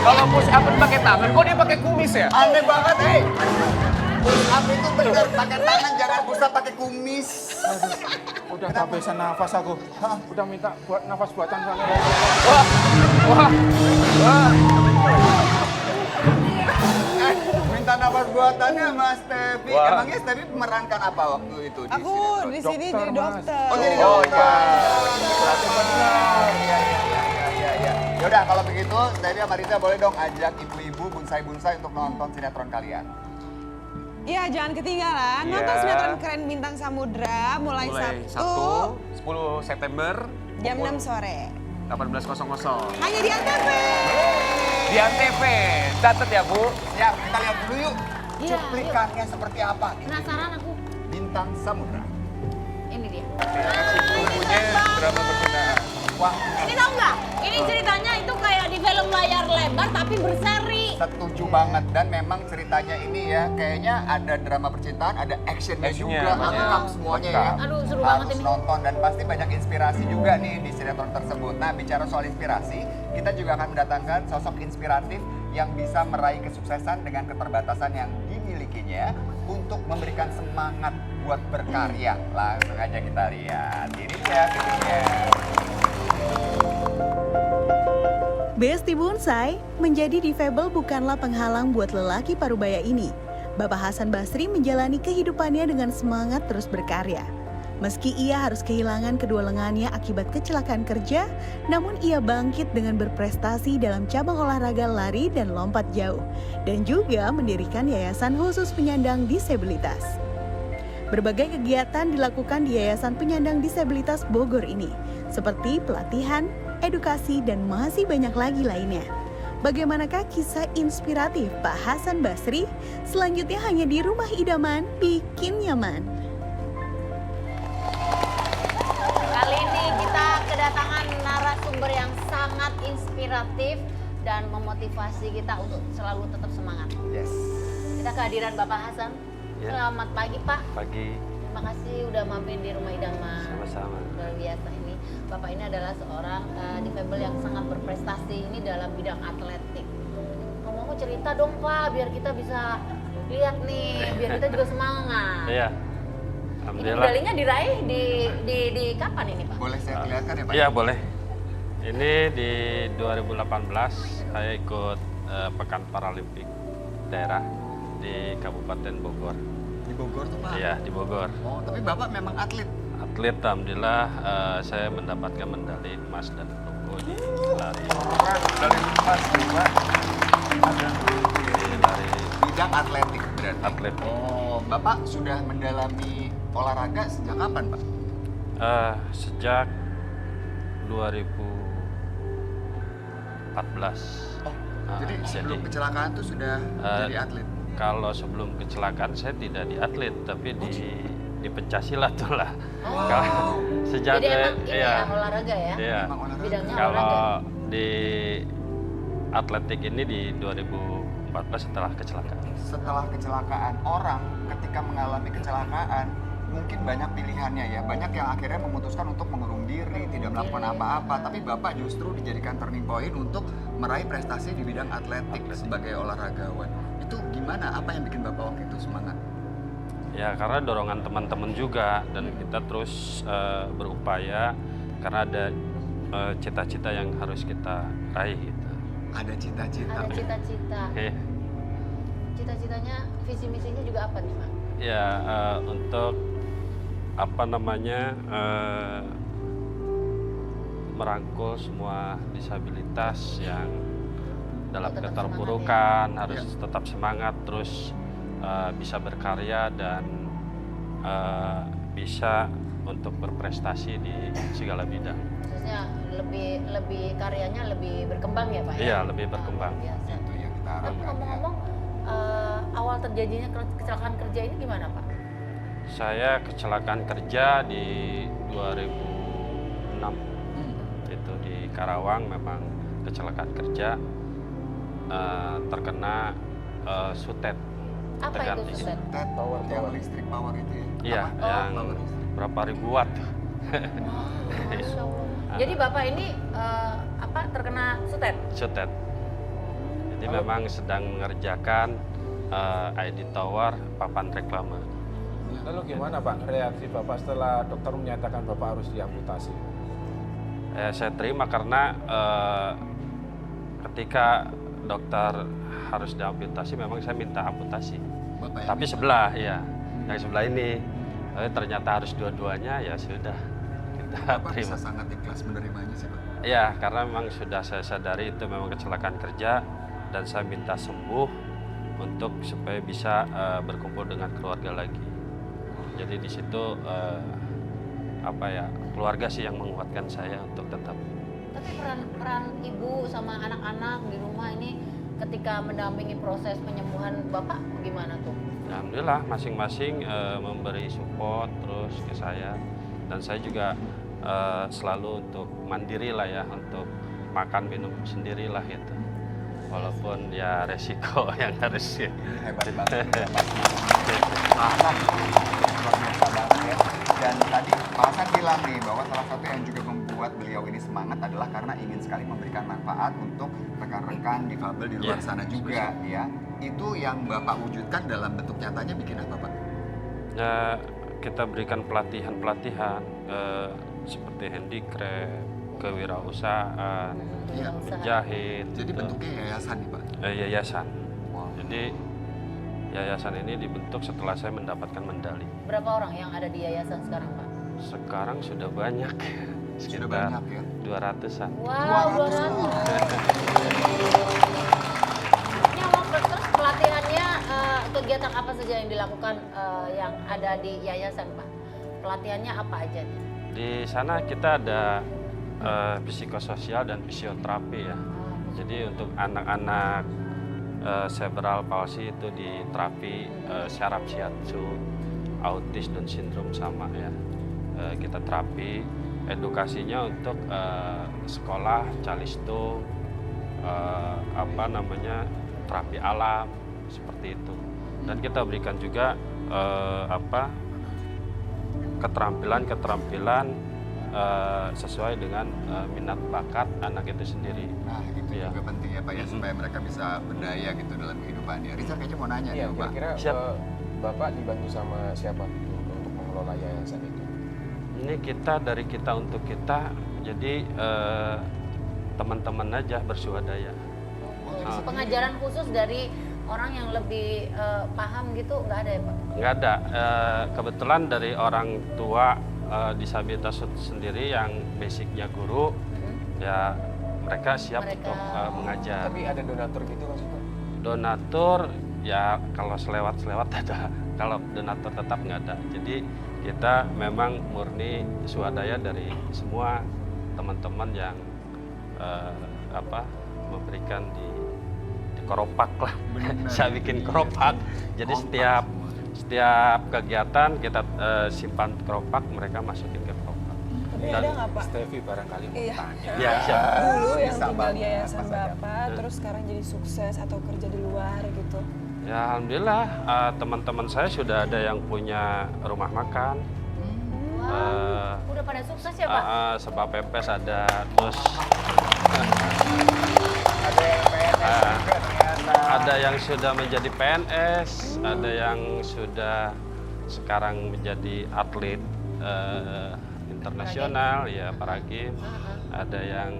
Kalau push up pakai tangan, kok dia pakai kumis ya? Aneh banget, Push up itu bener, pakai tangan, jangan push up pakai kumis. Udah kehabisan nafas aku. Udah minta buat nafas buatan sana. Wah, wah, wah. Minta nafas buatannya Mas Tevi. Wah. Emangnya Tevi memerankan apa waktu itu di Aku sinetron? di sini Dokter, jadi Mas. dokter. Oh, jadi Oh, dokter. iya. Berarti benar. Iya. Yaudah, kalau begitu Tevi sama Rita boleh dong ajak ibu-ibu, bunsai-bunsai untuk nonton sinetron kalian. Iya, jangan ketinggalan. Iya. Nonton sinetron keren Bintang Samudra mulai Mulai Sabtu 10 September jam pukul 6 sore. 18.00 Hanya di Antv. di Antv. Catat ya, Bu. Ya, kita lihat dulu yuk. Iya, Cuplikannya seperti apa? Penasaran aku. Bintang Samudra. Ini dia. Bukunya drama percintaan. Wah, Ini tau nggak? Ini ceritanya itu kayak di film layar lebar tapi berseri. setuju banget. Dan memang ceritanya ini ya, kayaknya ada drama percintaan, ada actionnya Actionnya, juga, banyak. lengkap semuanya ya. Lengkap. Aduh, seru Harus banget ini. nonton dan pasti banyak inspirasi juga nih di sinetron tersebut. Nah, bicara soal inspirasi, kita juga akan mendatangkan sosok inspiratif yang bisa meraih kesuksesan dengan keterbatasan yang dimilikinya untuk memberikan semangat buat berkarya. Langsung aja kita lihat. Ini dia videonya. Besti Bonsai menjadi difabel bukanlah penghalang buat lelaki parubaya ini. Bapak Hasan Basri menjalani kehidupannya dengan semangat terus berkarya. Meski ia harus kehilangan kedua lengannya akibat kecelakaan kerja, namun ia bangkit dengan berprestasi dalam cabang olahraga lari dan lompat jauh, dan juga mendirikan yayasan khusus penyandang disabilitas. Berbagai kegiatan dilakukan di Yayasan Penyandang Disabilitas Bogor ini, seperti pelatihan, edukasi, dan masih banyak lagi lainnya. Bagaimanakah kisah inspiratif Pak Hasan Basri? Selanjutnya hanya di Rumah Idaman, bikin nyaman. Kali ini kita kedatangan narasumber yang sangat inspiratif dan memotivasi kita untuk selalu tetap semangat. Yes. Kita kehadiran Bapak Hasan. Ya. Selamat pagi Pak. Pagi, Terima kasih udah mampir di Rumah Idaman. sama-sama. Luar biasa ini. Bapak ini adalah seorang difabel yang sangat berprestasi ini dalam bidang atletik. Ngomong cerita dong Pak, biar kita bisa lihat nih, biar kita juga semangat. Iya, Ini alhamdulillah. medalinya diraih di kapan ini Pak? Boleh saya perlihatkan ya, Pak? Iya boleh. Ini di 2018 saya ikut Pekan Paralimpik daerah di Kabupaten Bogor. Di Bogor tuh, Pak? Iya di Bogor. Oh, tapi Bapak memang atlet? Atlet, alhamdulillah saya mendapatkan medali emas dan perunggu di lari. Dari emas, Pak. Ada Di lari bidang atletik berarti? atlet. Oh, Bapak sudah mendalami olahraga sejak kapan, Pak? Sejak 2014. Oh, Ah, jadi sebelum kecelakaan tuh sudah jadi atlet? Kalau sebelum kecelakaan saya tidak di atlet, tapi di pencaksilat tuh lah. Wow. Kalau sejak Jadi emang ini iya, ya olahraga ya? iya. Memang olahraga. Bidangnya Kalau olahraga. di atletik ini di 2014 setelah kecelakaan. Setelah kecelakaan, orang ketika mengalami kecelakaan mungkin banyak pilihannya ya. Banyak yang akhirnya memutuskan untuk mengurung diri, tidak melakukan apa-apa. Tapi Bapak justru dijadikan turning point untuk meraih prestasi di bidang atletik sebagai olahragawan. Itu gimana? Apa yang bikin Bapak waktu itu semangat? Ya karena dorongan teman-teman juga dan kita terus berupaya karena ada cita-cita yang harus kita raih gitu. Ada cita-cita. Ada cita-cita. Oke. Cita-citanya, visi misinya juga apa nih Pak? Ya untuk apa namanya merangkul semua disabilitas yang dalam Tetap keterpurukan harus tetap semangat terus bisa berkarya dan bisa untuk berprestasi di segala bidang. Khususnya lebih karyanya lebih berkembang ya Pak ya? Iya, lebih berkembang. Luar biasa. Itu yang kita Tapi harapkan. ngomong-ngomong, awal terjadinya kecelakaan kerja ini gimana Pak? Saya kecelakaan kerja di 2006 itu di Karawang, memang kecelakaan kerja terkena sutet. Apa Terganti. itu sutet? Ted, yang listrik power itu ya? Iya, Apa? yang Power listrik. berapa ribu watt. Masya Allah. Jadi Bapak ini terkena sutet? Sutet. Jadi memang sedang mengerjakan ID Tower papan reklame. Lalu gimana Pak reaksi Bapak setelah dokter menyatakan Bapak harus diamputasi? Saya terima karena ketika dokter harus diamputasi memang saya minta amputasi. Bapak yang Tapi sebelah ya, yang sebelah ini. Tapi ternyata harus dua-duanya ya sudah kita Bapak terima. bisa sangat ikhlas menerimanya sih Pak. Ya, karena memang sudah saya sadari itu memang kecelakaan kerja dan saya minta sembuh untuk supaya bisa berkumpul dengan keluarga lagi. Jadi di situ keluarga sih yang menguatkan saya untuk tetap. Tapi peran ibu sama anak-anak di rumah ini ketika mendampingi proses penyembuhan Bapak gimana tuh? Alhamdulillah masing-masing memberi support terus ke saya dan saya juga selalu untuk mandiri lah ya, untuk makan minum sendiri lah gitu. Walaupun ya resiko yang harus Hebat banget nih Pak. Luar biasa banget ya. Dan tadi Pak Hasan bilang nih bahwa salah satu yang juga membuat beliau ini semangat adalah karena ingin sekali memberikan manfaat untuk rekan-rekan difabel di luar sana juga ya. Itu yang Bapak wujudkan dalam bentuk nyatanya bikin apa Pak? Ya, kita berikan pelatihan-pelatihan seperti handicraft, kewirausahaan, Iya. menjahit. Jadi gitu. bentuknya yayasan nih Pak. Yayasan. Wow. Jadi yayasan ini dibentuk setelah saya mendapatkan medali. Berapa orang yang ada di yayasan sekarang Pak? Sekarang sudah banyak, Sudah sekitar banyak ya. 200-an. Wow, 200. Ini awal terus pelatihannya kegiatan apa saja yang dilakukan yang ada di yayasan Pak? Pelatihannya apa aja nih? Di sana kita ada psikososial dan fisioterapi ya. Jadi untuk anak-anak cerebral palsy itu di terapi syaraf shiatsu, autis dan sindrom sama ya. Kita terapi, edukasinya untuk sekolah calistung, terapi alam seperti itu. Dan kita berikan juga keterampilan sesuai dengan minat bakat anak itu sendiri. Nah itu Iya. juga penting ya Pak ya, supaya mereka bisa berdaya gitu dalam kehidupannya. Riza kayaknya mau nanya Iya, nih Pak. kira-kira Siap. Bapak dibantu sama siapa untuk mengelola yayasan itu? Ini dari kita untuk kita, jadi teman-teman aja bersuadaya. Pengajaran khusus dari orang yang lebih paham gitu nggak ada ya Pak? Nggak ada. Kebetulan dari orang tua disabilitas sendiri yang basicnya guru, ya mereka siap Mereka- untuk mengajar. Tapi ada donatur gitu maksudnya? Donatur ya kalau selewat-selewat ada, kalau donatur tetap nggak ada. Jadi kita memang murni swadaya dari semua teman-teman yang memberikan di keropak lah. Benar. Saya bikin keropak. Jadi setiap kegiatan kita simpan keropak, mereka masukin ke keropak. Tapi ada nggak Pak? Steffi barangkali mau Iya. tanya. Ya, siap. Dulu yang Bisa tinggal banget, di yayasan Mas Adam. Bapak, terus sekarang jadi sukses atau kerja di luar gitu. Ya alhamdulillah teman-teman saya sudah ada yang punya rumah makan. Udah pada sukses ya Pak? Sebab pepes ada, terus Ada yang PNS juga ternyata. ada yang sudah menjadi PNS, ada yang sudah sekarang menjadi atlet internasional, ya paragim, ada yang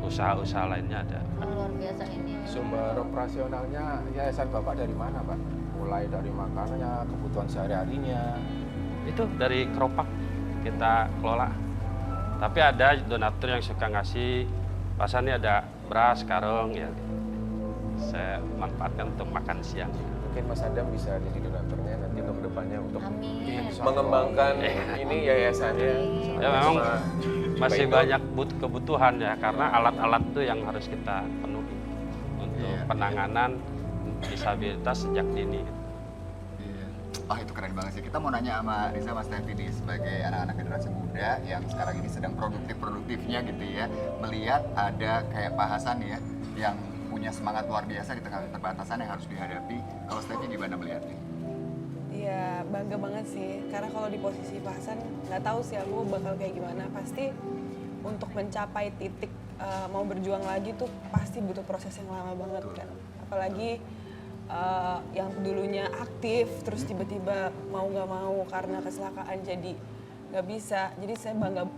usaha-usaha lainnya ada. Luar biasa ini. Sumber operasionalnya yayasan Bapak dari mana Pak? Mulai dari makanannya, kebutuhan sehari-harinya. Itu dari keropak kita kelola. Tapi ada donatur yang suka ngasih, pasannya ada beras, karung, ya. Saya manfaatkan untuk makan siang. Mungkin Mas Adam bisa jadi donaturnya nanti untuk kedepannya untuk Amin. mengembangkan ini yayasannya. Ya memang Sama masih Bapak banyak kebutuhan ya, karena alat-alat itu yang harus kita penuhi untuk Iya. penanganan disabilitas sejak dini. Iya. Wah itu keren banget sih. Kita mau nanya sama Riza Mas Tevi nih sebagai anak-anak generasi muda yang sekarang ini sedang produktif-produktifnya gitu ya. Melihat ada kayak Pak Hasan ya yang punya semangat luar biasa di tengah keterbatasan yang harus dihadapi. Kalau Stevi gimana melihatnya? Iya, bangga banget sih. Karena kalau di posisi Pak Hasan, nggak tahu sih aku bakal kayak gimana. Pasti untuk mencapai titik mau berjuang lagi tuh pasti butuh proses yang lama banget kan. Apalagi yang dulunya aktif terus tiba-tiba mau nggak mau karena kecelakaan jadi nggak bisa. Jadi saya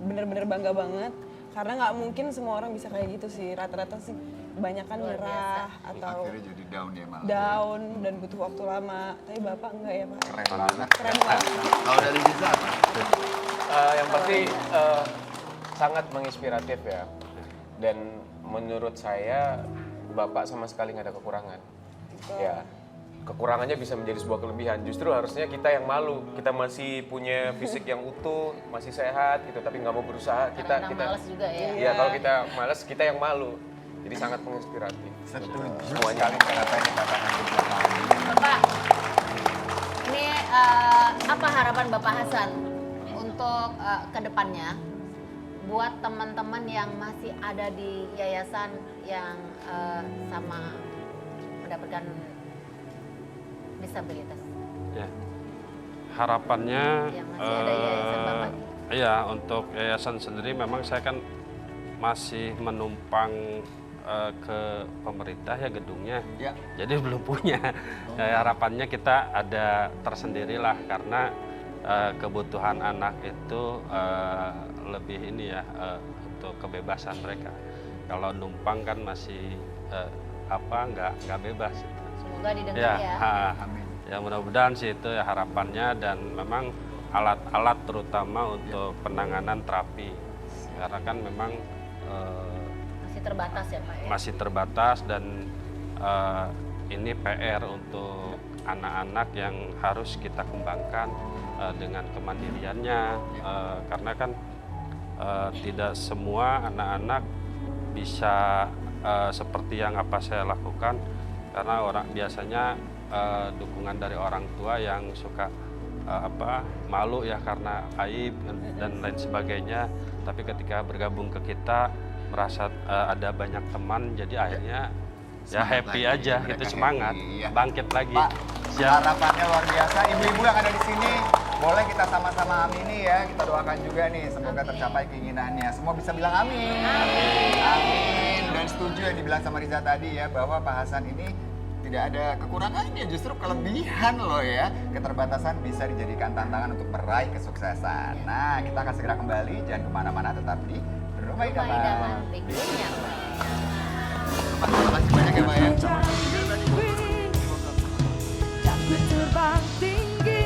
bener-bener bangga banget karena nggak mungkin semua orang bisa kayak gitu sih. Rata-rata sih kebanyakan nyerah atau Akhirnya jadi down ya malah. down dan butuh waktu lama. Tapi Bapak enggak ya Pak? Keren banget. Keren banget. Kalau dari Liza apa? Yang pasti sangat menginspiratif ya. Dan menurut saya Bapak sama sekali nggak ada kekurangan. Ya, kekurangannya bisa menjadi sebuah kelebihan. Justru harusnya kita yang malu. Kita masih punya fisik yang utuh, masih sehat gitu, tapi nggak mau berusaha. Karena malas juga ya. Iya, kalau kita malas, kita yang malu. Jadi sangat menginspiratif. Setuju Semuanya. sekali dengan apa yang dikatakan Bapak. Bapak, ini apa harapan Bapak Hasan untuk ke depannya buat teman-teman yang masih ada di yayasan yang sama mendapatkan disabilitas? Ya. Harapannya Yang masih ada yayasan Bapak. iya, untuk yayasan sendiri memang saya kan masih menumpang ke pemerintah ya gedungnya. Ya. Jadi belum punya. Harapannya kita ada tersendirilah karena kebutuhan anak itu lebih ini ya untuk kebebasan mereka. Kalau numpang kan masih nggak bebas. Semoga didengar Ya, ya. Amin. ya mudah-mudahan sih itu ya harapannya dan memang alat-alat terutama untuk penanganan terapi karena kan memang Masih terbatas ya Pak ya? masih terbatas dan ini PR untuk anak-anak yang harus kita kembangkan dengan kemandiriannya karena kan tidak semua anak-anak bisa seperti yang apa saya lakukan karena biasanya dukungan dari orang tua yang suka malu ya karena aib dan lain sebagainya tapi ketika bergabung ke kita merasa ada banyak teman jadi akhirnya ya Semangat happy lagi, aja mereka gitu semangat happy, ya. bangkit lagi. Pak, Siap. harapannya luar biasa. Ibu-ibu yang ada di sini, boleh kita sama-sama amini ya. Kita doakan juga nih, semoga tercapai keinginannya. Semua bisa bilang amin. Amin. Dan setuju yang dibilang sama Riza tadi ya, bahwa Pak Hasan ini tidak ada kekurangannya, justru kelebihan loh ya. Keterbatasan bisa dijadikan tantangan untuk meraih kesuksesan. Nah, kita akan segera kembali. Jangan kemana-mana, tetap di Rumah Rumah Idaman. Idaman berikutnya. Pak, terima kasih banyak ya Pak ya. Terbang tinggi.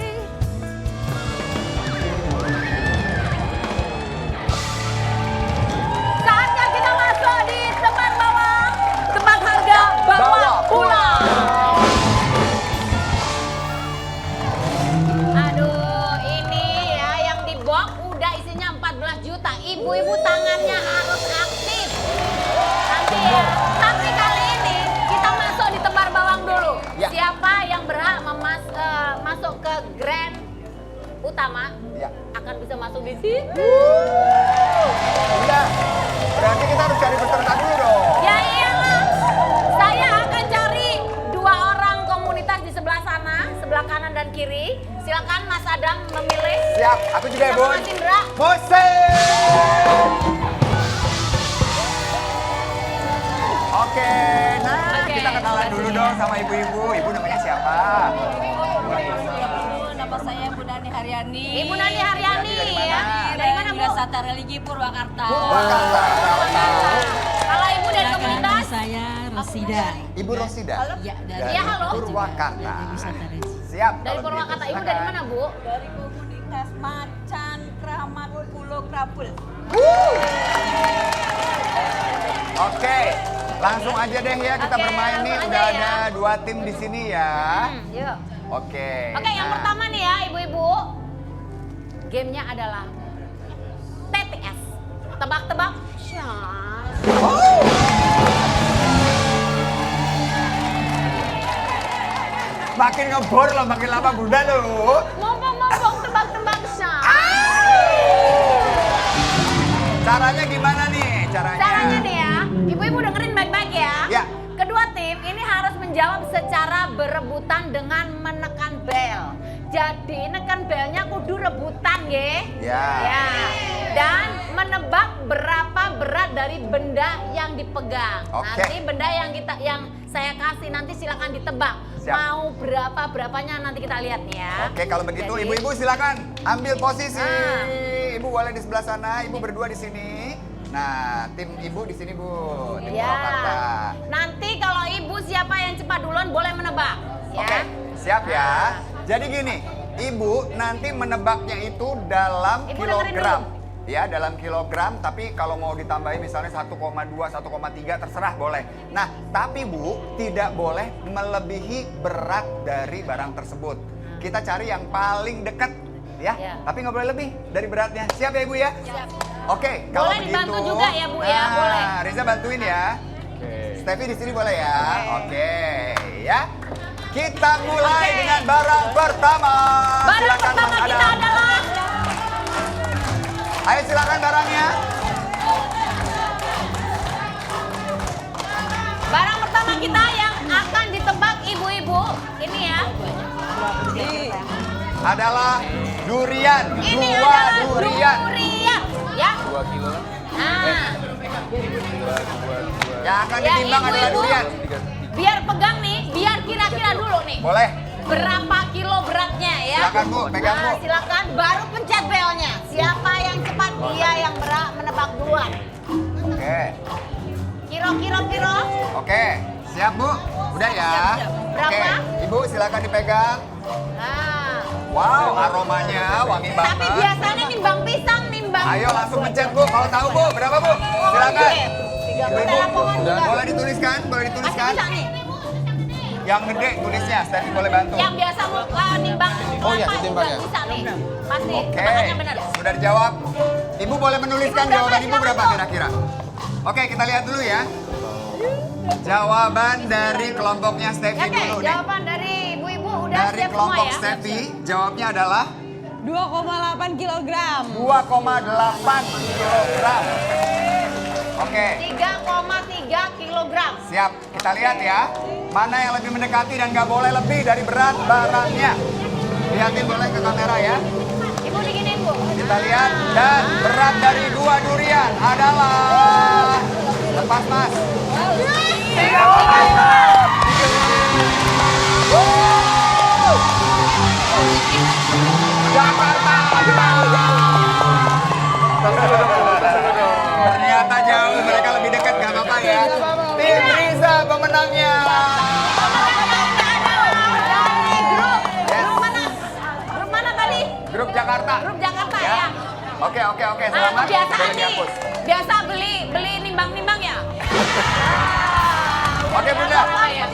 Saatnya kita masuk di tempat bawang, tempat harga bawa pulang. Aduh, ini ya yang di box udah isinya 14 juta. Ibu-ibu tangannya harus aktif. Nanti ya, tapi kali ini kita masuk di tempat bawang dulu. Ya. Siapa yang berhak masuk ke grand utama Ya. akan bisa masuk di situ. Iya. Berarti kita harus cari peserta dulu dong. Ya iyalah, saya akan cari 2 orang komunitas di sebelah sana, sebelah kanan dan kiri. Silakan Mas Adam memilih. Siap, aku juga ya Sama Bun. Mas Indra. Musik! Oke, nah Oke. kita kenalan dulu dong sama ibu-ibu. Ibu namanya siapa? Nama saya Bu Nani Haryani. Ibu Nani Haryani Dari mana? ya. Dari mana Bu? Wisata Religi Purwakarta. Purwakarta. Kalau Ibu dari Nama komunitas? saya Rosida. Ibu Rosida. Ya, Dari Iya, halo. Purwakarta. Dari Wisata Religi. Siap. Dari kalau Purwakarta. begitu, Ibu dari silakan. mana Bu? Dari komunitas Macan Kramat Pulau Krapul. Oke, langsung aja deh ya kita Oke, bermain nih. langsung Udah aja ya. ada 2 tim di sini ya. Yuk. Oke. Oke, yang nah. pertama nih ya ibu-ibu. Gamenya adalah TTS. Tebak-tebak. Syah. Makin ngebor loh, makin lama bunda loh. Mumpung tebak-tebak Syah. Caranya gimana nih? Caranya nih ya, ibu-ibu dengerin baik-baik ya. Ya. Kedua tim ini harus menjawab secara berebutan dengan menekan bel. Jadi nekan belnya kudu rebutan ya. Ya. Ya. Dan menebak berapa berat dari benda yang dipegang. Oke. Nanti benda yang saya kasih nanti silakan ditebak. Siap. Mau berapanya nanti kita lihat nih ya. Oke, kalau begitu Jadi- ibu-ibu silakan ambil posisi. Ah. Ibu boleh di sebelah sana, ibu berdua di sini. Nah, tim ibu di sini, Bu. Tim Ya. Purwakarta. Nanti kalau ibu siapa yang cepat duluan boleh menebak. Ya. Oke, siap ya. Jadi gini, ibu nanti menebaknya itu dalam Ibu dengerin kilogram. dulu. Ya, dalam kilogram, tapi kalau mau ditambahin misalnya 1,2, 1,3 terserah boleh. Nah, tapi Bu, tidak boleh melebihi berat dari barang tersebut. Kita cari yang paling dekat, ya. Ya. Tapi nggak boleh lebih dari beratnya. Siap ya Ibu ya? Siap. Oke, kalau Boleh begitu. dibantu juga ya, Bu, ya? Nah, Boleh. Riza bantuin ya. Oke. Steffi di sini boleh ya? Oke, ya. Kita mulai dengan barang pertama. Barang Silakan pertama Mas kita Adam. adalah Ayo silakan barangnya. barang pertama kita yang akan ditebak ibu-ibu. Ini ya. Adalah durian. Ini Dua adalah durian. durian. Ya. 2 kilo lah. Nah. Yang akan Ya, ditimbang adalah ibu-ibu. durian. Biar pegang nih, biar kira-kira dulu nih. Boleh. Berapa kilo beratnya ya? Silakan Bu, pegang Nah, Bu. silakan baru pencet belnya. Siapa yang cepat dia yang menebak duluan. Oke. Kiro. Oke. Siap Bu? Udah ya? Siap. Berapa? Oke. Ibu silakan dipegang. Nah. Wow, aromanya wangi Tapi banget. biasanya nimbang pisang, nimbang. Ayo langsung pencet Bu. Kalau tahu Bu, berapa Bu? Silakan. Udah lapangan juga. Boleh dituliskan? Boleh Masih dituliskan? bisa nih. Yang gede tulisnya, Steffi boleh bantu. Yang biasa nimbang Oh iya, kelapa ditimbang juga ya? bisa nih. Pasti. Oke, Tebakannya benar. sudah dijawab. Ibu boleh menuliskan Ibu berapa? jawaban ibu Silakan, berapa Bu. kira-kira? Oke, kita lihat dulu ya. Jawaban dari kelompoknya Steffi Oke, dulu nih. jawaban dari ibu-ibu udah Dari siap semua kelompok ya. Steffi, jawabnya adalah 2,8 kilogram. 2,8 kilogram. Oke, 3,3 kilogram. siap. Kita lihat ya. Mana yang lebih mendekati dan nggak boleh lebih dari berat barangnya. Lihatin boleh ke kamera ya. Ibu diginiin, Bu. Kita lihat dan berat dari dua durian adalah lepas Mas. Jakarta. Ternyata jauh, mereka lebih dekat, nggak apa-apa ya. Tim Riza pemenangnya. Dari grup. Yes. Grup mana? Grup mana tadi? Grup Jakarta. Grup Jakarta Ya. ya. Oke, Nah, selamat. kebiasaan Boleh nih. dihapus. Biasa beli nimbang-nimbang ya? Oke, Bunda. Oh, ya.